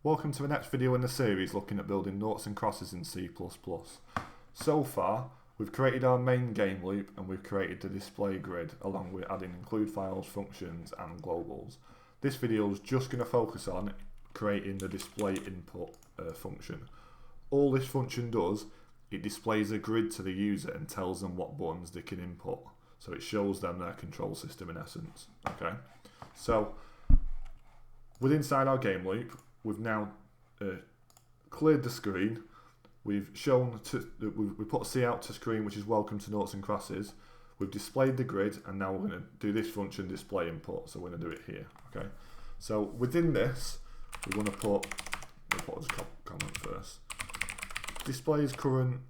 Welcome to the next video in the series looking at building noughts and crosses in C++. So far, we've created our main game loop and we've created the display grid along with adding include files, functions and globals. This video is just going to focus on creating the DisplayInput function. All this function does, it displays a grid to the user and tells them what buttons they can input. So it shows them their control system in essence. Okay, so inside our game loop, we've now cleared the screen. We've shown we put C out to screen, which is welcome to noughts and crosses. We've displayed the grid, and now we're going to do this function display input. So we're going to do it here. Okay. So within this, we want to put. We'll put a comment first. Displays current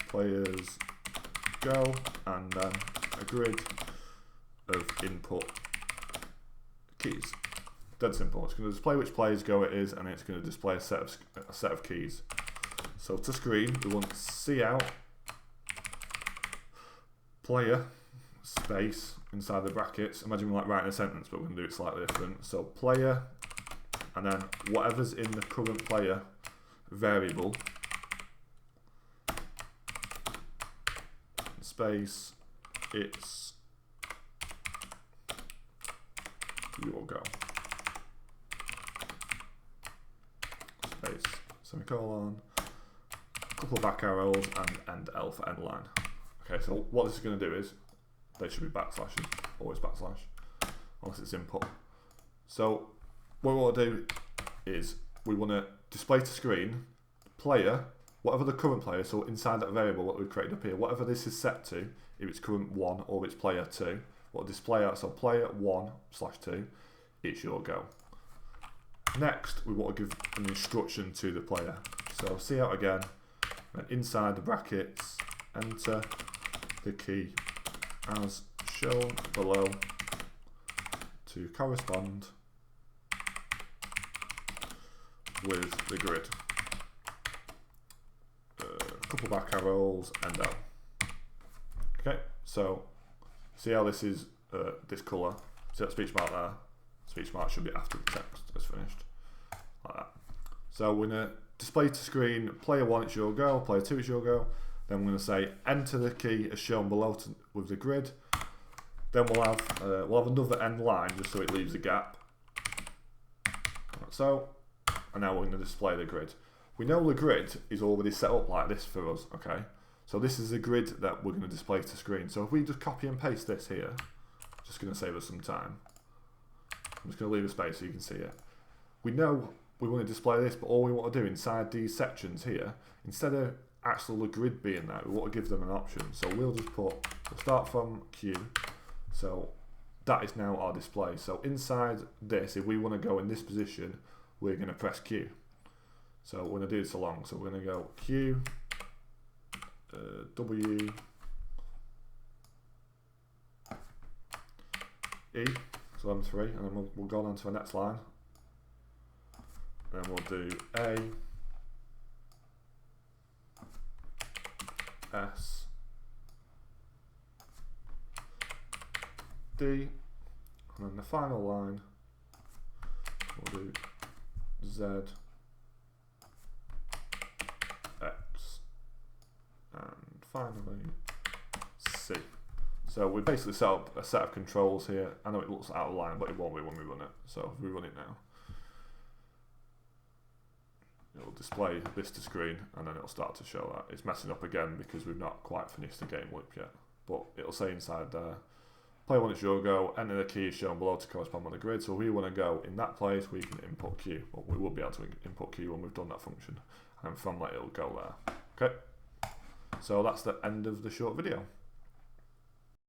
players go, and then a grid of input keys. Dead simple. It's going to display which players go it is, and it's going to display a set of keys. So to screen, we want C out player space inside the brackets. Imagine we're like writing a sentence, but we're going to do it slightly different. So player, and then whatever's in the current player variable space, it's your go. Space, semicolon, a couple of back arrows, and end L for end line. Okay, so what this is going to do is, they should be backslashes, always backslash, unless it's input. So what we want to do is, we want to display to screen, player, whatever the current player, so inside that variable what we've created up here, whatever this is set to, if it's current 1 or if it's player 2, we'll display out, so player 1/2, it's your go. Next, we want to give an instruction to the player. So C out again, and inside the brackets, enter the key as shown below to correspond with the grid. A couple back arrows and down. Okay, so see how this is this colour. See that speech mark there? Speech mark should be after the text is finished, like that. So we're going to display to screen player 1 it's your go, player 2 it's your go. Then we're going to say enter the key as shown below with the grid. Then we'll have another end line just so it leaves a gap. Like so, and now we're going to display the grid. We know the grid is already set up like this for us. Okay, so this is the grid that we're going to display to screen. So if we just copy and paste this here, just going to save us some time. I'm just going to leave a space so you can see it. We know we want to display this, but all we want to do inside these sections here, instead of actually the grid being there, we want to give them an option. So we'll just we'll start from Q. So that is now our display. So inside this, if we want to go in this position, we're going to press Q. So we're going to do this along. So we're going to go Q, W, E. So them 3, and then we'll go on to the next line. Then we'll do A, S, D, and then the final line we'll do Z, X, and finally C. So we basically set up a set of controls here. I know it looks out of line, but it won't be when we run it. So if we run it now, it'll display this to screen, and then it'll start to show that. It's messing up again because we've not quite finished the game loop yet. But it'll say inside there, player 1 it's your go, enter the key is shown below to correspond with the grid. So if we want to go in that place, we can input Q. Well, we will be able to input Q when we've done that function. And from that it'll go there. Okay. So that's the end of the short video.